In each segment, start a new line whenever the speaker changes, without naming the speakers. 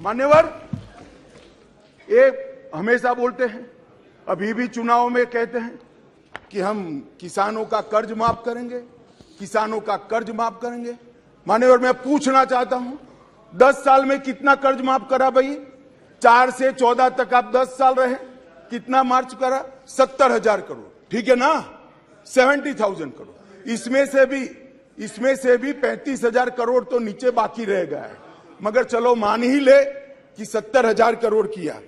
मान्यवर, ये हमेशा बोलते हैं, अभी भी चुनाव में कहते हैं कि हम किसानों का कर्ज माफ करेंगे, किसानों का कर्ज माफ करेंगे। मान्यवर, मैं पूछना चाहता हूं, 10 साल में कितना कर्ज माफ करा भाई? 4 से 14 तक आप 10 साल रहे, कितना मार्च करा? 70,000 करोड़, ठीक है ना? 70,000 करोड़। इसमें से भी 35,000 करोड़ तो नीचे बाकी रह गया है, मगर चलो मान ही ले कि 70,000 करोड़ किया।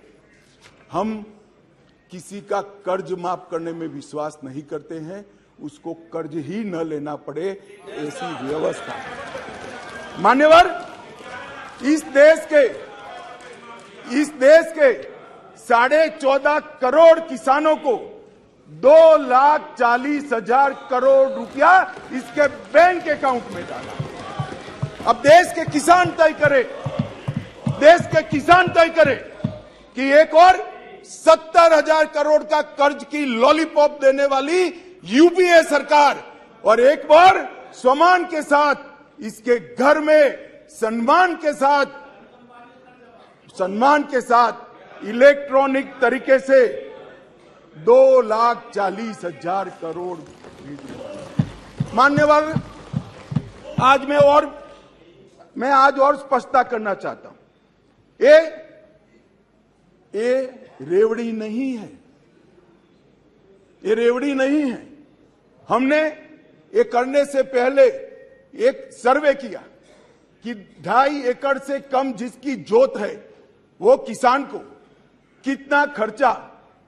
हम किसी का कर्ज माफ करने में विश्वास नहीं करते हैं, उसको कर्ज ही न लेना पड़े, ऐसी व्यवस्था। मान्यवर, इस देश के 14.5 करोड़ किसानों को 2,40,000 करोड़ रुपया इसके बैंक अकाउंट में डाला। अब देश के किसान तय करे कि एक और 70,000 करोड़ का कर्ज की लॉलीपॉप देने वाली यूपीए सरकार, और एक बार सम्मान के साथ इसके घर में सम्मान के साथ इलेक्ट्रॉनिक तरीके से 2,40,000 करोड़। मान्यवर, मैं आज और स्पष्टता करना चाहता हूं, ये रेवड़ी नहीं है, ये रेवड़ी नहीं है। हमने ये करने से पहले एक सर्वे किया कि 2.5 एकड़ से कम जिसकी जोत है वो किसान को कितना खर्चा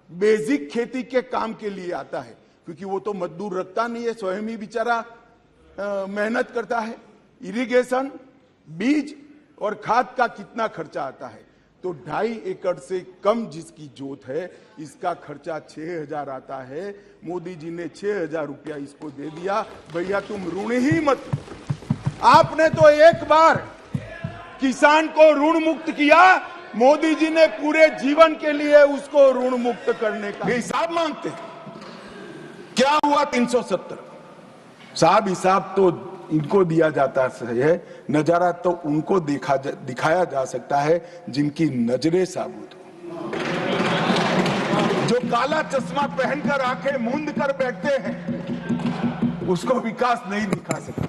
बेसिक खेती के काम के लिए आता है, क्योंकि वो तो मजदूर रखता नहीं है, स्वयं ही बेचारा मेहनत करता है। इरिगेशन, बीज और खाद का कितना खर्चा आता है, तो 2.5 एकड़ से कम जिसकी जोत है इसका खर्चा 6,000 आता है। मोदी जी ने 6,000 रुपया इसको दे दिया। भैया तुम ऋण ही मत, आपने तो एक बार किसान को ऋण मुक्त किया, मोदी जी ने पूरे जीवन के लिए उसको ऋण मुक्त करने का हिसाब मांगते हैं। क्या हुआ 370? साहब, हिसाब तो इनको दिया जाता है, नजारा तो उनको दिखाया जा सकता है जिनकी नजरें साबुत हो। जो काला चश्मा पहनकर आंखें मूंद कर बैठते हैं, उसको विकास नहीं दिखा सकते।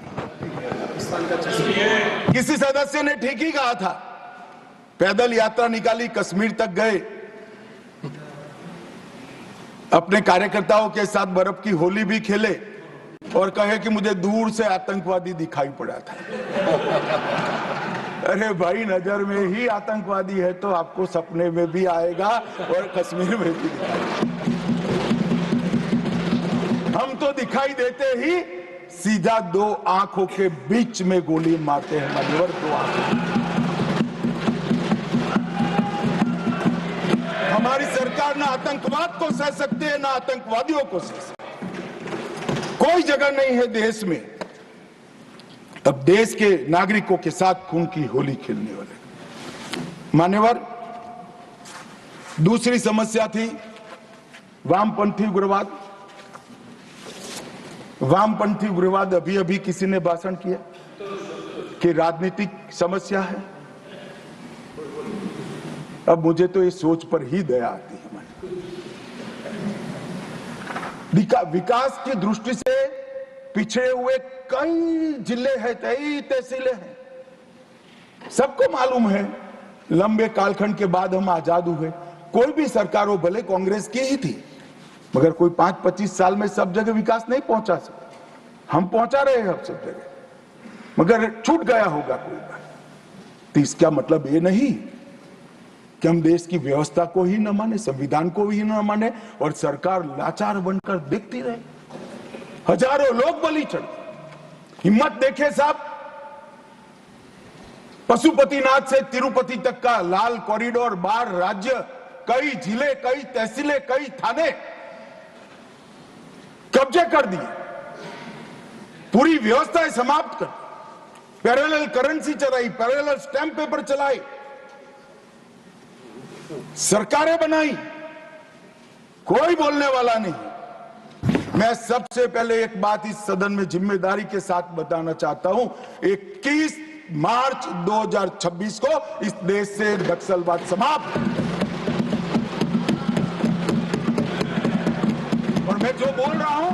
किसी सदस्य ने ठीक ही कहा था, पैदल यात्रा निकाली, कश्मीर तक गए, अपने कार्यकर्ताओं के साथ बर्फ की होली भी खेले और कहे कि मुझे दूर से आतंकवादी दिखाई पड़ा था। अरे भाई, नजर में ही आतंकवादी है तो आपको सपने में भी आएगा और कश्मीर में भी दिखाएगा। हम तो दिखाई देते ही सीधा 2 आंखों के बीच में गोली मारते हैं। मान्यवर, 2 आंखों। हमारी सरकार ना आतंकवाद को सह सकती है, ना आतंकवादियों को सह सकती है। कोई जगह नहीं है देश में अब देश के नागरिकों के साथ खून की होली खेलने वाले। मान्यवर, दूसरी समस्या थी वामपंथी उग्रवाद। वामपंथी उग्रवाद, अभी किसी ने भाषण किया कि राजनीतिक समस्या है। अब मुझे तो इस सोच पर ही दया आती है। विकास की दृष्टि से पिछड़े हुए कई जिले हैं, कई तहसीलें हैं। सबको मालूम है, लंबे कालखंड के बाद हम आजाद हुए। कोई भी सरकार हो, भले कांग्रेस की ही थी, मगर कोई 5-25 साल में सब जगह विकास नहीं पहुंचा सके। हम पहुंचा रहे हैं अब सब जगह, मगर छूट गया होगा कोई बात। तो इसका मतलब ये नहीं कि हम देश की व्यवस्था को ही न माने, संविधान को ही न माने और सरकार लाचार बनकर देखती रहे। हजारों लोग बलि चढ़े। हिम्मत देखे साहब, पशुपतिनाथ से तिरुपति तक का लाल कॉरिडोर, 12 राज्य, कई जिले, कई तहसीलें, कई थाने कब्जे कर दिए, पूरी व्यवस्था समाप्त कर, पैरेलल करेंसी चलाई, पैरेलल स्टैंप पेपर चलाई, सरकारें बनाई, कोई बोलने वाला नहीं। मैं सबसे पहले एक बात इस सदन में जिम्मेदारी के साथ बताना चाहता हूं, 21 मार्च 2026 को इस देश से नक्सलवाद समाप्त। और मैं जो बोल रहा हूं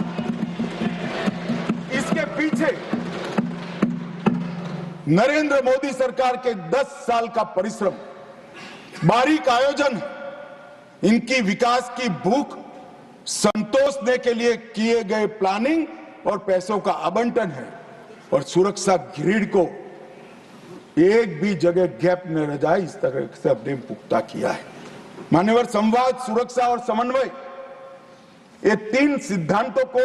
इसके पीछे नरेंद्र मोदी सरकार के 10 साल का परिश्रम, बारीक आयोजन, इनकी विकास की भूख संतोषने के लिए किए गए प्लानिंग और पैसों का आवंटन है। और सुरक्षा ग्रिड को एक भी जगह गैप न रह जाए, इस तरह से हमने पुख्ता किया है। मान्यवर, संवाद, सुरक्षा और समन्वय, ये 3 सिद्धांतों को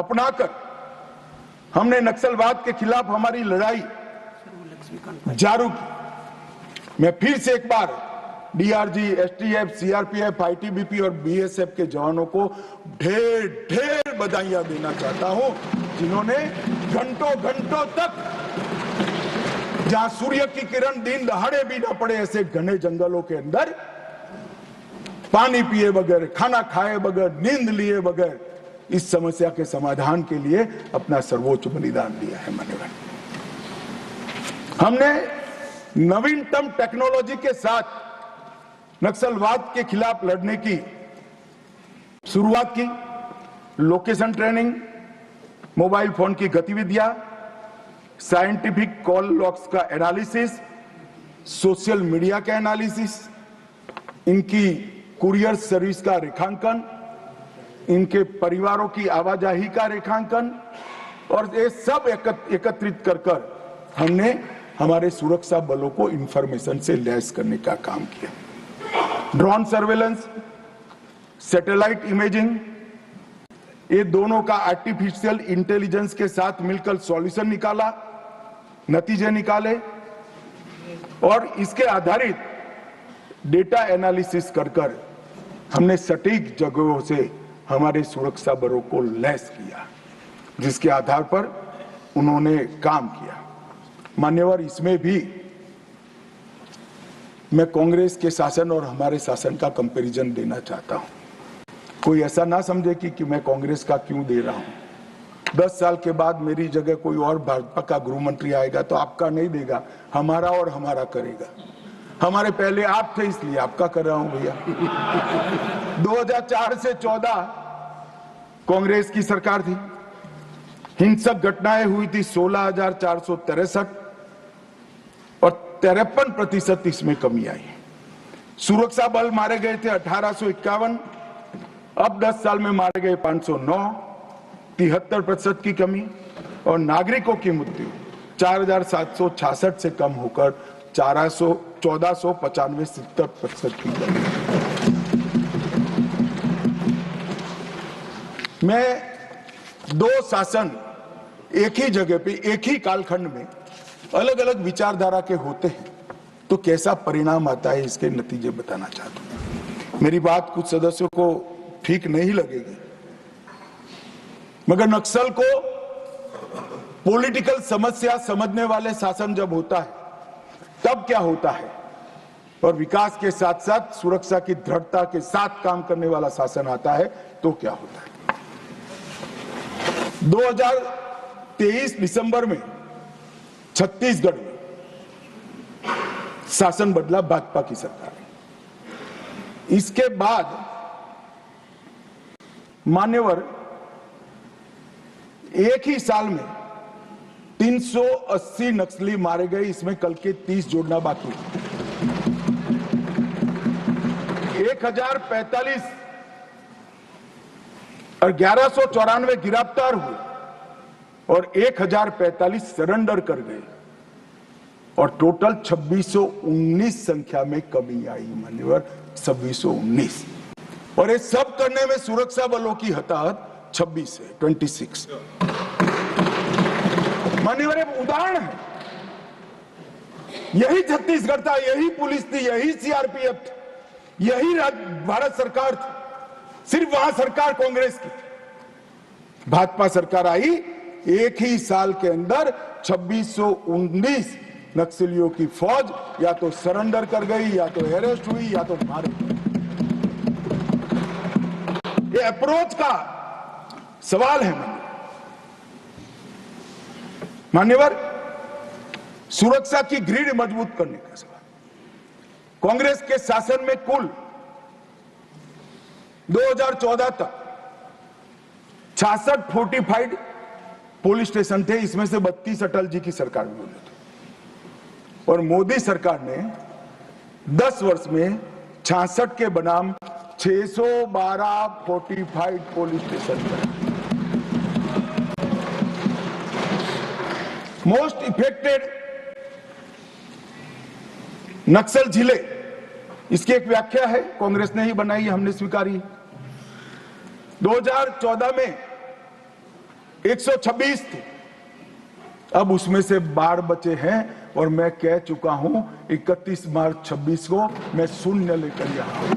अपनाकर हमने नक्सलवाद के खिलाफ हमारी लड़ाई जारी की। मैं फिर से एक बार डीआरजी, एसटीएफ, सीआरपीएफ, आईटीबीपी और बीएसएफ के जवानों को ढेर ढेर बधाइयां देना चाहता हूं, जिन्होंने घंटों घंटों तक, जहां सूर्य की किरण दिन दहाड़े भी ना पड़े ऐसे घने जंगलों के अंदर, पानी पिए बगैर, खाना खाए बगैर, नींद लिए बगैर इस समस्या के समाधान के लिए अपना सर्वोच्च बलिदान दिया है। मान्यवर, हमने नवीनतम टेक्नोलॉजी के साथ नक्सलवाद के खिलाफ लड़ने की शुरुआत की। लोकेशन ट्रेनिंग, मोबाइल फोन की गतिविधियां, साइंटिफिक कॉल लॉग्स का एनालिसिस, सोशल मीडिया का एनालिसिस, इनकी कुरियर सर्विस का रेखांकन, इनके परिवारों की आवाजाही का रेखांकन, और ये सब एकत्रित कर हमने हमारे सुरक्षा बलों को इंफॉर्मेशन से लैस करने का काम किया। ड्रोन सर्वेलेंस, सैटेलाइट इमेजिंग, ये दोनों का आर्टिफिशियल इंटेलिजेंस के साथ मिलकर सॉल्यूशन निकाला, नतीजे निकाले, और इसके आधारित डेटा एनालिसिस कर हमने सटीक जगहों से हमारे सुरक्षा बलों को लैस किया, जिसके आधार पर उन्होंने काम किया। मान्यवर, इसमें भी मैं कांग्रेस के शासन और हमारे शासन का कंपैरिजन देना चाहता हूं। कोई ऐसा ना समझे कि मैं कांग्रेस का क्यों दे रहा हूं। 10 साल के बाद मेरी जगह कोई और भाजपा का गृह मंत्री आएगा तो आपका नहीं देगा, हमारा और हमारा करेगा। हमारे पहले आप थे इसलिए आपका कर रहा हूं भैया। 2004 से 14 कांग्रेस की सरकार थी, हिंसक घटनाएं हुई थी 16,463 और 53% इसमें कमी आई। सुरक्षा बल मारे गए थे 1851, अब 10 साल में मारे गए 509, 73% की कमी, और नागरिकों की मृत्यु 4,766 से कम होकर 1495, 70% की कमी। मैं 2 शासन एक ही जगह पे, एक ही कालखंड में अलग अलग विचारधारा के होते हैं तो कैसा परिणाम आता है, इसके नतीजे बताना चाहता हूं। मेरी बात कुछ सदस्यों को ठीक नहीं लगेगी, मगर नक्सल को पॉलिटिकल समस्या समझने वाले शासन जब होता है तब क्या होता है, और विकास के साथ साथ सुरक्षा की दृढ़ता के साथ काम करने वाला शासन आता है तो क्या होता है। 2023 दिसंबर में छत्तीसगढ़ में शासन बदला, भाजपा की सरकार। इसके बाद मान्यवर एक ही साल में 380 नक्सली मारे गए, इसमें कल के 30 जोड़ना बाकी है। 1045 और 1194 गिरफ्तार हुए और 1045 सरेंडर कर गए, और टोटल 2619 संख्या में कमी आई। मान्यवर, 2619, और ये सब करने में सुरक्षा बलों की हताहत 26 है, 26। मान्यवर, एक उदाहरण है, यही छत्तीसगढ़ था, यही पुलिस थी, यही सीआरपीएफ थी, यही भारत सरकार थी, सिर्फ वहां सरकार कांग्रेस की थी। भाजपा सरकार आई, एक ही साल के अंदर 2619 नक्सलियों की फौज या तो सरेंडर कर गई, या तो अरेस्ट हुई, या तो मार गई। ये अप्रोच का सवाल है। मान्यवर, सुरक्षा की ग्रिड मजबूत करने का सवाल। कांग्रेस के शासन में कुल 2014 तक 66 फोर्टिफाइड पुलिस स्टेशन थे, इसमें से 32 अटल जी की सरकार में हुए थे। और मोदी सरकार ने 10 वर्ष में 66 के बनाम 612 फोर्टिफाइड पुलिस स्टेशन बनाए। मोस्ट इफेक्टेड नक्सल जिले, इसकी एक व्याख्या है, कांग्रेस ने ही बनाई, हमने स्वीकारी। 2014 में 126 थे, अब उसमें से 12 बचे हैं और मैं कह चुका हूं 31 मार्च 26 को मैं शून्य लेकर यहां हूं।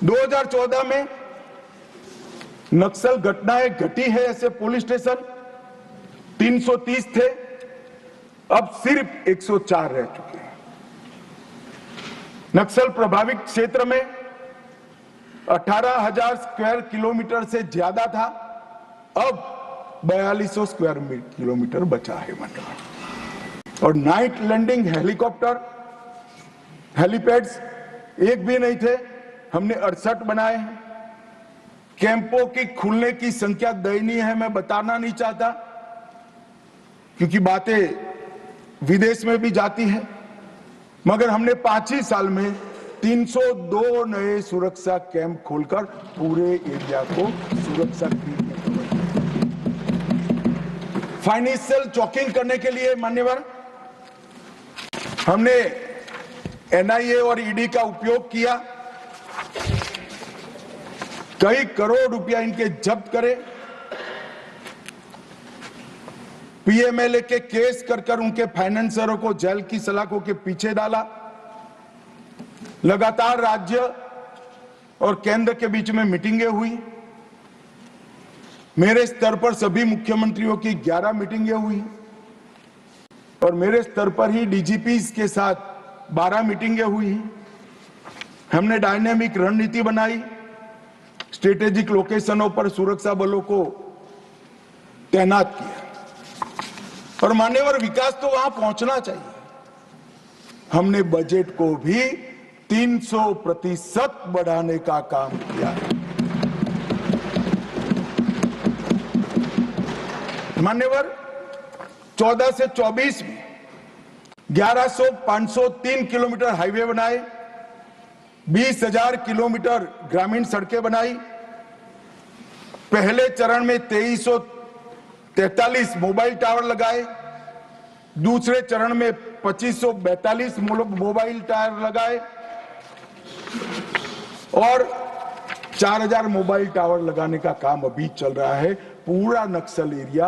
दो 2014 में नक्सल घटनाएं घटी है ऐसे पुलिस स्टेशन 330 थे, अब सिर्फ 104 रह चुके हैं। नक्सल प्रभावित क्षेत्र में 18,000 स्क्वायर किलोमीटर से ज्यादा था, अब 4200 स्क्वायर किलोमीटर बचा है मतलब। और नाइट लैंडिंग हेलीकॉप्टर हेलीपैड्स एक भी नहीं थे, हमने 68 बनाए हैं। कैंपों की खुलने की संख्या दयनीय है, मैं बताना नहीं चाहता क्योंकि बातें विदेश में भी जाती है, मगर हमने 5 ही साल में 302 नए सुरक्षा कैंप खोलकर पूरे एरिया को सुरक्षा की। फाइनेंशियल चॉकिंग करने के लिए मान्यवर हमने एनआईए और ईडी का उपयोग किया, कई करोड़ रुपया इनके जब्त करे, पीएमएलए के केस कर उनके फाइनेंसरों को जेल की सलाखों के पीछे डाला। लगातार राज्य और केंद्र के बीच में मीटिंगें हुई, मेरे स्तर पर सभी मुख्यमंत्रियों की 11 मीटिंगें हुई और मेरे स्तर पर ही डीजीपी के साथ 12 मीटिंगें हुई। हमने डायनेमिक रणनीति बनाई, स्ट्रेटेजिक लोकेशनों पर सुरक्षा बलों को तैनात किया और मान्यवर विकास तो वहां पहुंचना चाहिए। हमने बजट को भी 300% बढ़ाने का काम किया है। मान्यवर 14 से 24 में 503 किलोमीटर हाईवे बनाए, 20,000 किलोमीटर ग्रामीण सड़कें बनाई। पहले चरण में 2343 मोबाइल टावर लगाए, दूसरे चरण में 2542 मोबाइल टावर लगाए और 4000 मोबाइल टावर लगाने का काम अभी चल रहा है। पूरा नक्सल एरिया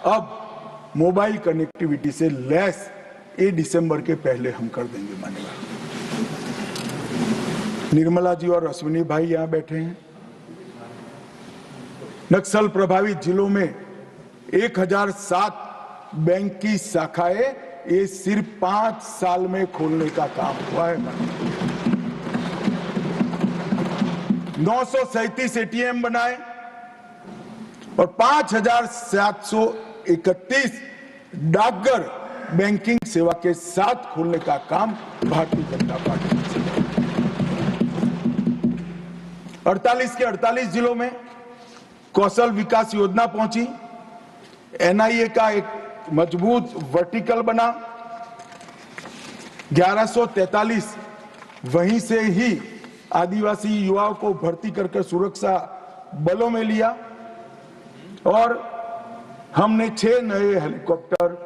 अब मोबाइल कनेक्टिविटी से लैस ये दिसंबर के पहले हम कर देंगे मान्यवर। निर्मला जी और अश्विनी भाई यहां बैठे हैं। नक्सल प्रभावित जिलों में 1007 बैंक की शाखाएं ये सिर्फ 5 साल में खोलने का काम हुआ है। 937 एटीएम बनाए और 5,731 डाकघर बैंकिंग सेवा के साथ खोलने का काम भारतीय जनता पार्टी ने। 48 के 48 जिलों में कौशल विकास योजना पहुंची, एनआईए का एक मजबूत वर्टिकल बना, 1143 वहीं से ही आदिवासी युवाओं को भर्ती करके सुरक्षा बलों में लिया और हमने 6 नए हेलीकॉप्टर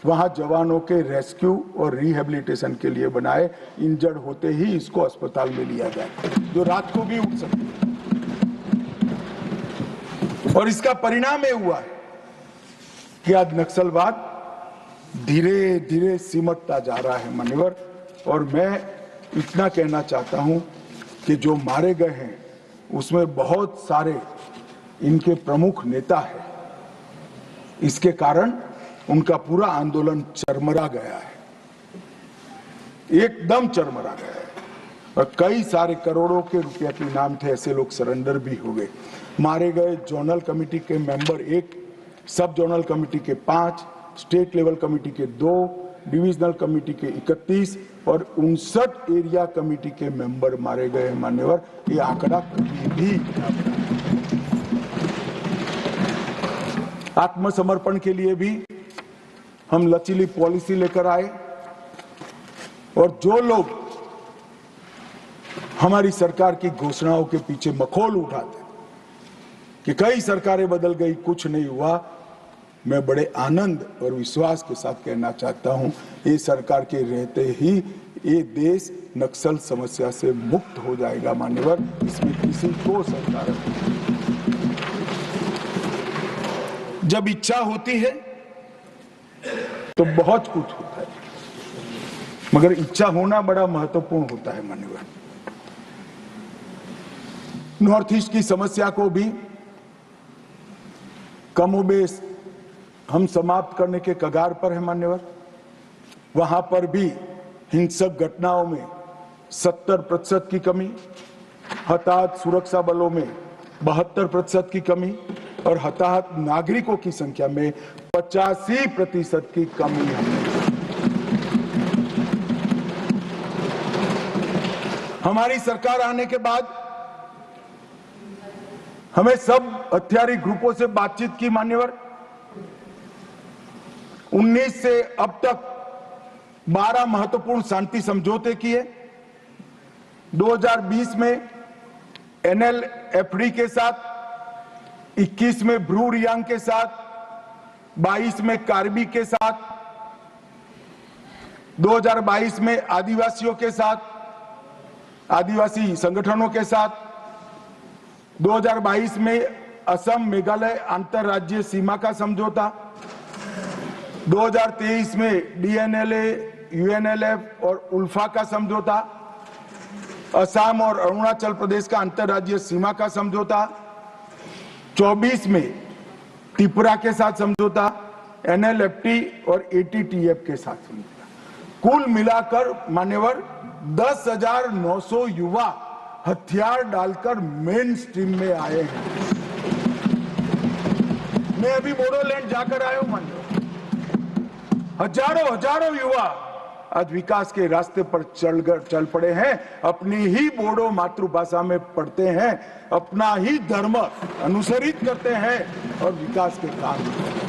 वहां जवानों के रेस्क्यू और रिहेबिलिटेशन के लिए बनाए। इंजर्ड होते ही इसको अस्पताल में लिया जाए, जो रात को भी उठ सकते। और इसका परिणाम ये हुआ है कि आज नक्सलवाद धीरे धीरे सिमटता जा रहा है मान्यवर। और मैं इतना कहना चाहता हूं कि जो मारे गए हैं उसमें बहुत सारे इनके प्रमुख नेता हैं। इसके कारण उनका पूरा आंदोलन चरमरा गया है, एकदम चरमरा गया है और कई सारे करोड़ों के रुपए के इनाम थे, ऐसे लोग सरेंडर भी हो गए। मारे गए जोनल कमेटी के मेंबर 1, सब जोनल कमेटी के 5, स्टेट लेवल कमेटी के 2, डिविजनल कमेटी के 31 और 59 एरिया कमेटी के मेंबर मारे गए। मान्यवर, ये आंकड़ा कभी भी आत्मसमर्पण के लिए भी हम लचीली पॉलिसी लेकर आए और जो लोग हमारी सरकार की घोषणाओं के पीछे मखौल उठाते कि कई सरकारें बदल गई, कुछ नहीं हुआ, मैं बड़े आनंद और विश्वास के साथ कहना चाहता हूं, ये सरकार के रहते ही ये देश नक्सल समस्या से मुक्त हो जाएगा। मान्यवर, इसमें किसी को सरकार जब इच्छा होती है तो बहुत कुछ होता है, मगर इच्छा होना बड़ा महत्वपूर्ण होता है। मान्यवर, नॉर्थ ईस्ट की समस्या को भी कमोबेश हम समाप्त करने के कगार पर है। मान्यवर, वहां पर भी हिंसक घटनाओं में 70% की कमी, हताहत सुरक्षा बलों में 72% की कमी और हताहत नागरिकों की संख्या में 85% की कमी है। हमारी सरकार आने के बाद हमें सब हथियारी ग्रुपों से बातचीत की। मान्यवर, 19 से अब तक 12 महत्वपूर्ण शांति समझौते किए। 2020 में NLFD के साथ, 21 में ब्रू रियांग के साथ, 22 में कार्बी के साथ, 2022 में आदिवासियों के साथ, आदिवासी संगठनों के साथ, 2022 में असम मेघालय अंतरराज्यीय सीमा का समझौता, 2023 में DNLA, UNLF और उल्फा का समझौता, असम और अरुणाचल प्रदेश का अंतरराज्यीय सीमा का समझौता, 24 में त्रिपुरा के साथ समझौता, NLFT और ATTF के साथ समझौता। कुल मिलाकर मान्यवर 10,900 युवा हथियार डालकर मेन स्ट्रीम में आए हैं। मैं अभी बोडोलैंड जाकर आया हूं। मान्यवर, हजारों युवा आज विकास के रास्ते पर चल पड़े हैं, अपनी ही बोडो मातृभाषा में पढ़ते हैं, अपना ही धर्म अनुसरित करते हैं और विकास के काम करते हैं।